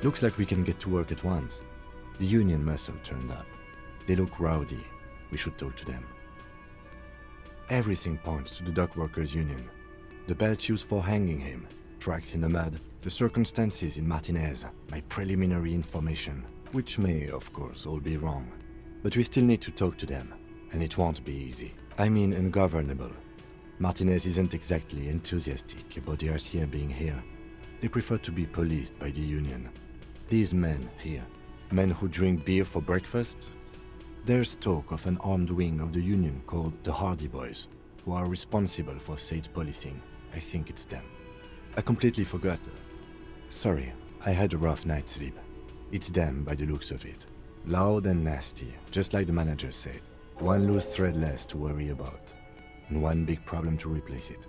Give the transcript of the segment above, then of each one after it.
Looks like we can get to work at once. The union muscle turned up. They look rowdy. We should talk to them. Everything points to the dock workers' union. The belt used for hanging him, tracks in the mud, the circumstances in Martinez, my preliminary information, which may, of course, all be wrong. But we still need to talk to them, and it won't be easy. I mean ungovernable. Martinez isn't exactly enthusiastic about the RCM being here. They prefer to be policed by the union. These men here, men who drink beer for breakfast, there's talk of an armed wing of the union called the Hardy Boys, who are responsible for state policing. I think it's them. I completely forgot. Sorry, I had a rough night's sleep. It's them by the looks of it. Loud and nasty, just like the manager said. One loose thread less to worry about, and one big problem to replace it.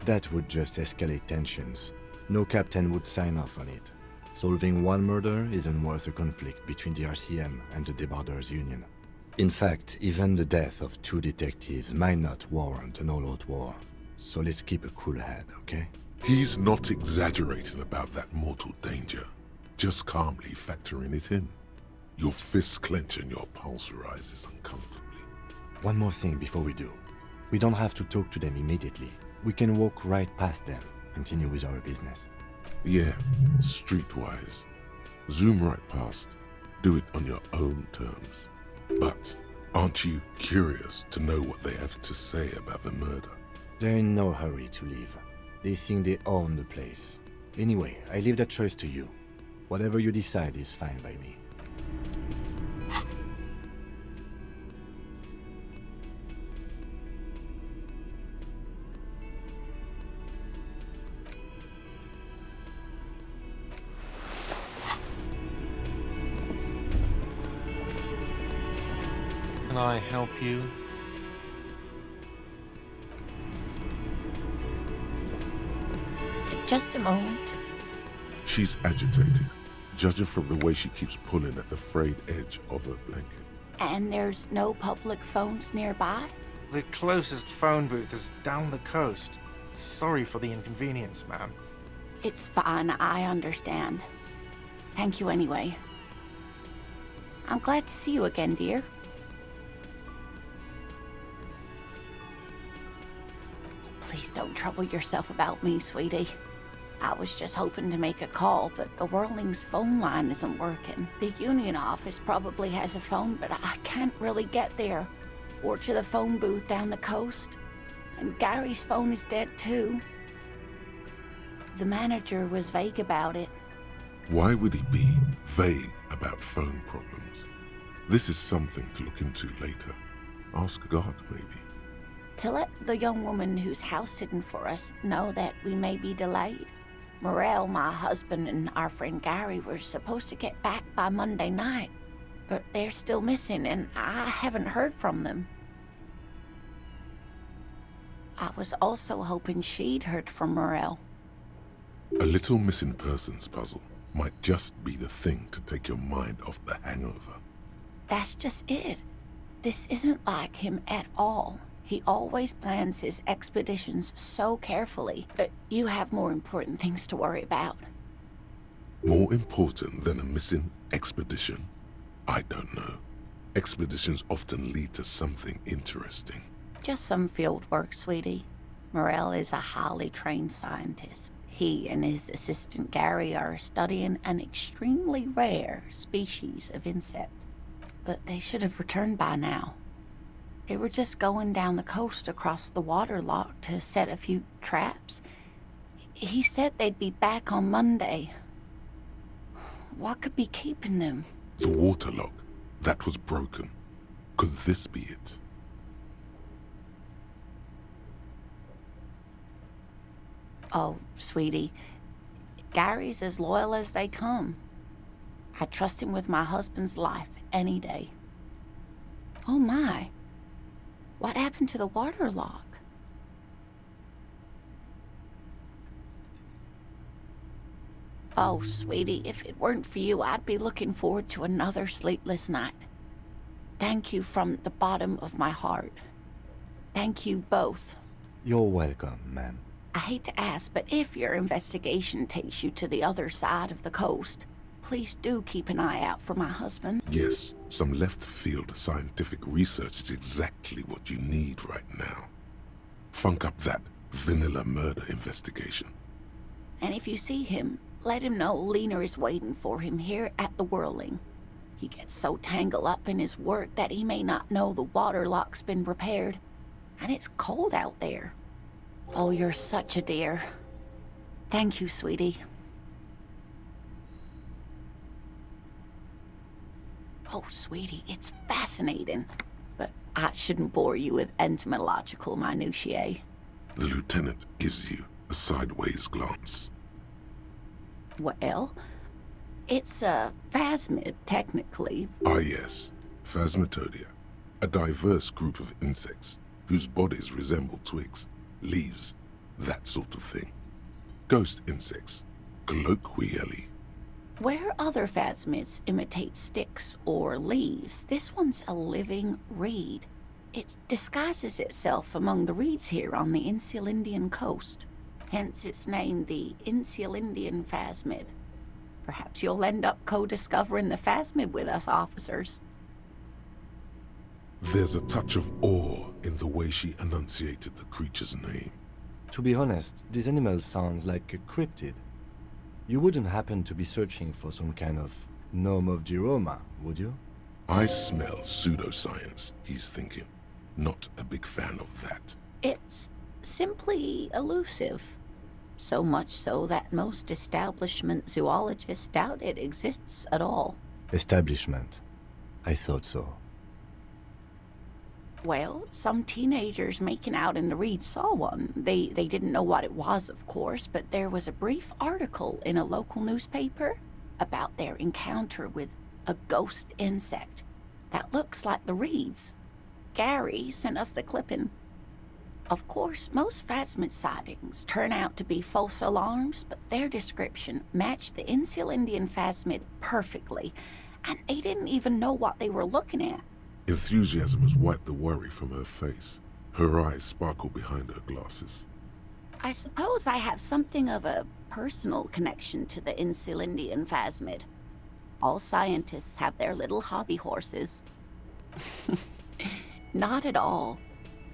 That would just escalate tensions. No captain would sign off on it. Solving one murder isn't worth a conflict between the RCM and the Debarders Union. In fact, even the death of 2 detectives might not warrant an all-out war. So let's keep a cool head, okay? He's not exaggerating about that mortal danger. Just calmly factoring it in. Your fists clench and your pulse rises uncomfortably. One more thing before we do. We don't have to talk to them immediately. We can walk right past them, continue with our business. Yeah, streetwise. Zoom right past. Do it on your own terms. But aren't you curious to know what they have to say about the murder? They're in no hurry to leave. They think they own the place. Anyway, I leave that choice to you. Whatever you decide is fine by me. Can I help you? Just a moment. She's agitated, judging from the way she keeps pulling at the frayed edge of her blanket. And there's no public phones nearby? The closest phone booth is down the coast. Sorry for the inconvenience, ma'am. It's fine, I understand. Thank you anyway. I'm glad to see you again, dear. Please don't trouble yourself about me, sweetie. I was just hoping to make a call, but the Whirling's phone line isn't working. The union office probably has a phone, but I can't really get there. Or to the phone booth down the coast. And Gary's phone is dead too. The manager was vague about it. Why would he be vague about phone problems? This is something to look into later. Ask God, maybe. To let the young woman who's house-sitting for us know that we may be delayed. Morel, my husband, and our friend Gary were supposed to get back by Monday night, but they're still missing, and I haven't heard from them. I was also hoping she'd heard from Morel. A little missing persons puzzle might just be the thing to take your mind off the hangover. That's just it. This isn't like him at all. He always plans his expeditions so carefully, but you have more important things to worry about. More important than a missing expedition? I don't know. Expeditions often lead to something interesting. Just some field work, sweetie. Morel is a highly trained scientist. He and his assistant Gary are studying an extremely rare species of insect. But they should have returned by now. They were just going down the coast across the waterlock to set a few traps. He said they'd be back on Monday. What could be keeping them? The waterlock. That was broken. Could this be it? Oh, sweetie. Gary's as loyal as they come. I trust him with my husband's life any day. Oh my. What happened to the waterlock? Oh, sweetie, if it weren't for you, I'd be looking forward to another sleepless night. Thank you from the bottom of my heart. Thank you both. You're welcome, ma'am. I hate to ask, but if your investigation takes you to the other side of the coast, please do keep an eye out for my husband. Yes, some left-field scientific research is exactly what you need right now. Funk up that vanilla murder investigation. And if you see him, let him know Lena is waiting for him here at the Whirling. He gets so tangled up in his work that he may not know the water lock's been repaired. And it's cold out there. Oh, you're such a dear. Thank you, sweetie. Oh, sweetie, it's fascinating. But I shouldn't bore you with entomological minutiae. The lieutenant gives you a sideways glance. Well, it's a phasmid, technically. Ah yes, Phasmatodia, a diverse group of insects whose bodies resemble twigs, leaves, that sort of thing. Ghost insects, colloquially. Where other phasmids imitate sticks or leaves, this one's a living reed. It disguises itself among the reeds here on the Insulindian coast. Hence its name, the Insulindian phasmid. Perhaps you'll end up co-discovering the phasmid with us, officers. There's a touch of awe in the way she enunciated the creature's name. To be honest, this animal sounds like a cryptid. You wouldn't happen to be searching for some kind of gnome of Jeroma, would you? I smell pseudoscience, he's thinking. Not a big fan of that. It's simply elusive. So much so that most establishment zoologists doubt it exists at all. Establishment. I thought so. Well, some teenagers making out in the reeds saw one. They didn't know what it was, of course, but there was a brief article in a local newspaper about their encounter with a ghost insect that looks like the reeds. Gary sent us the clipping. Of course, most phasmid sightings turn out to be false alarms, but their description matched the Insulindian phasmid perfectly, and they didn't even know what they were looking at. Enthusiasm has wiped the worry from her face. Her eyes sparkle behind her glasses. I suppose I have something of a personal connection to the Insulindian phasmid. All scientists have their little hobby horses. Not at all.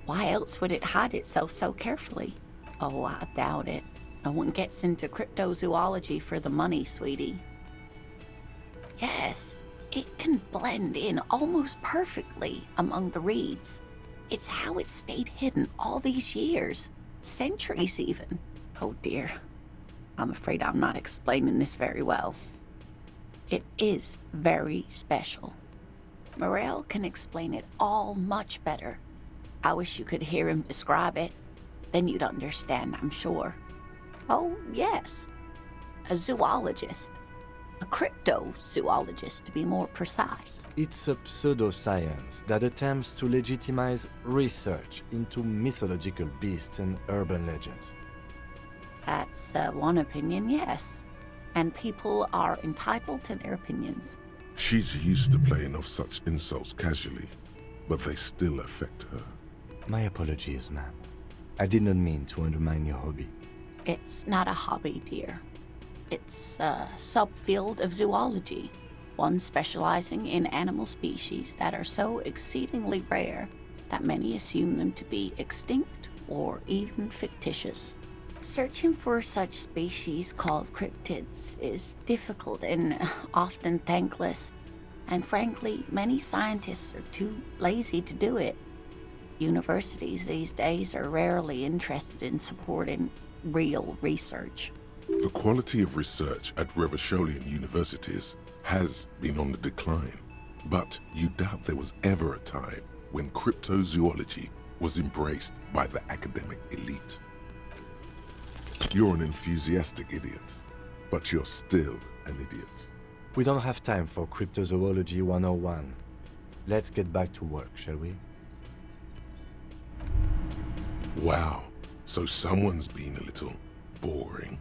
Why else would it hide itself so carefully? Oh, I doubt it. No one gets into cryptozoology for the money, sweetie. Yes, it can blend in almost perfectly among the reeds. It's how it stayed hidden all these years. Centuries even. Oh dear. I'm afraid I'm not explaining this very well. It is very special. Morel can explain it all much better. I wish you could hear him describe it. Then you'd understand, I'm sure. Oh, yes. A zoologist. A cryptozoologist, to be more precise. It's a pseudoscience that attempts to legitimize research into mythological beasts and urban legends. That's one opinion, yes. And people are entitled to their opinions. She's used to playing off such insults casually, but they still affect her. My apologies, ma'am. I did not mean to undermine your hobby. It's not a hobby, dear. It's a subfield of zoology, one specializing in animal species that are so exceedingly rare that many assume them to be extinct or even fictitious. Searching for such species called cryptids is difficult and often thankless, and frankly, many scientists are too lazy to do it. Universities these days are rarely interested in supporting real research. The quality of research at Revacholian universities has been on the decline, but you doubt there was ever a time when cryptozoology was embraced by the academic elite. You're an enthusiastic idiot, but you're still an idiot. We don't have time for Cryptozoology 101. Let's get back to work, shall we? Wow, so someone's been a little boring.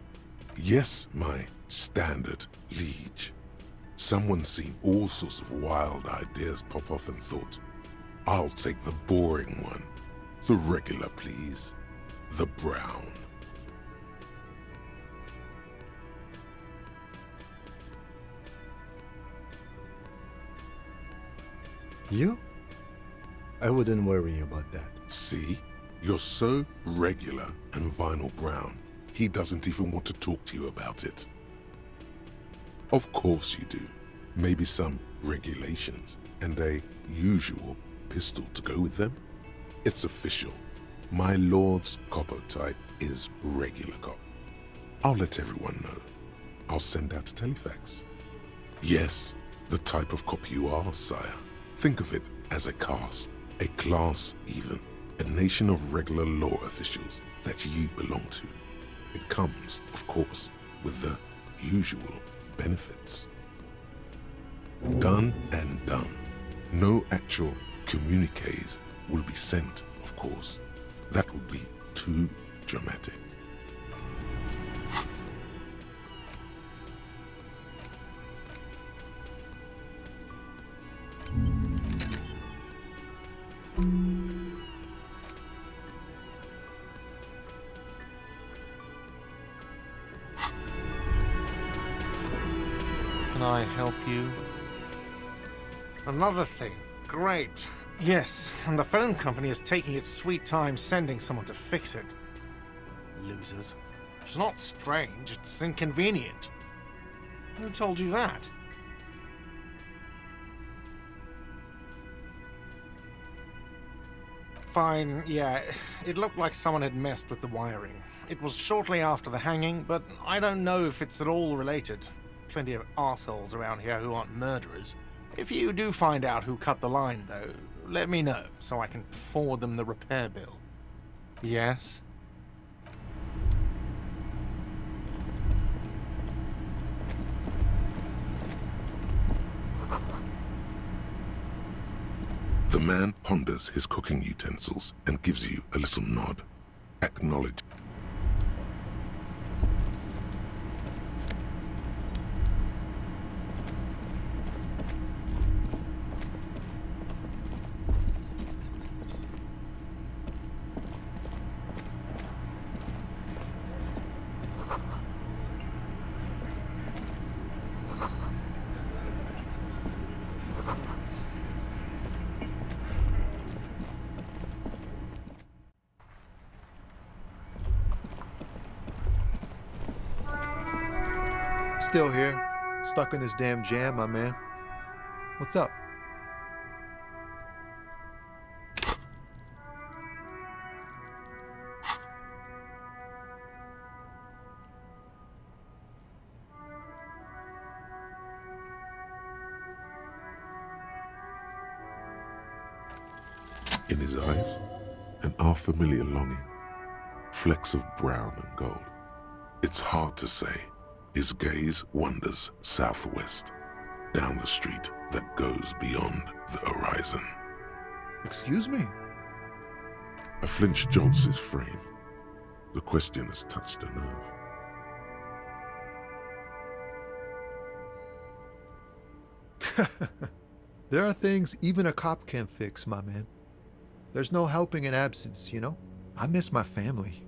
Yes, my standard liege. Someone's seen all sorts of wild ideas pop off and thought, I'll take the boring one. The regular, please. the brown. You? I wouldn't worry about that. See? You're so regular and vinyl brown, he doesn't even want to talk to you about it. Of course you do. Maybe some regulations and a usual pistol to go with them? It's official. My lord's copper-type is regular cop. I'll let everyone know. I'll send out a telefax. Yes, the type of cop you are, sire. Think of it as a caste, a class even, a nation of regular law officials that you belong to. It comes, of course, with the usual benefits. Done and done. No actual communiques will be sent, of course. That would be too dramatic. Can I help you? Another thing. Great. Yes, and the phone company is taking its sweet time sending someone to fix it. Losers. It's not strange, it's inconvenient. Who told you that? Fine, yeah, it looked like someone had messed with the wiring. It was shortly after the hanging, but I don't know if it's at all related. Plenty of assholes around here who aren't murderers. If you do find out who cut the line, though, let me know so I can forward them the repair bill. Yes? The man ponders his cooking utensils and gives you a little nod. Acknowledge. Still here, stuck in this damn jam, my man. What's up? In his eyes, an unfamiliar longing. Flecks of brown and gold. It's hard to say. His gaze wanders southwest, down the street that goes beyond the horizon. Excuse me? A flinch jolts his frame. The question has touched a nerve. There are things even a cop can't fix, my man. There's no helping in absence, you know? I miss my family.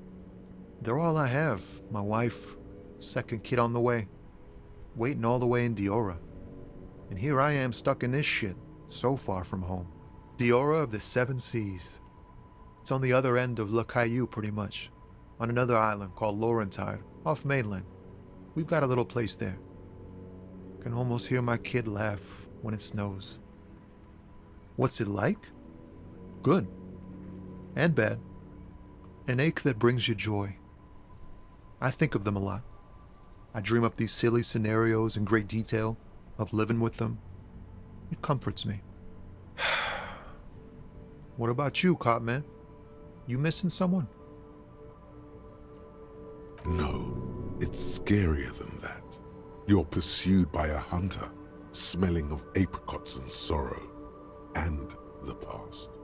They're all I have. My wife, second kid on the way, waiting all the way in Diora. And here I am stuck in this shit, so far from home. Diora of the Seven Seas. It's on the other end of Le Caillou, pretty much, on another island called Laurentide, off mainland. We've got a little place there. Can almost hear my kid laugh when it snows. What's it like? Good. And bad. An ache that brings you joy. I think of them a lot. I dream up these silly scenarios in great detail of living with them. It comforts me. What about you, cop man? You missing someone? No, it's scarier than that. You're pursued by a hunter, smelling of apricots and sorrow, and the past.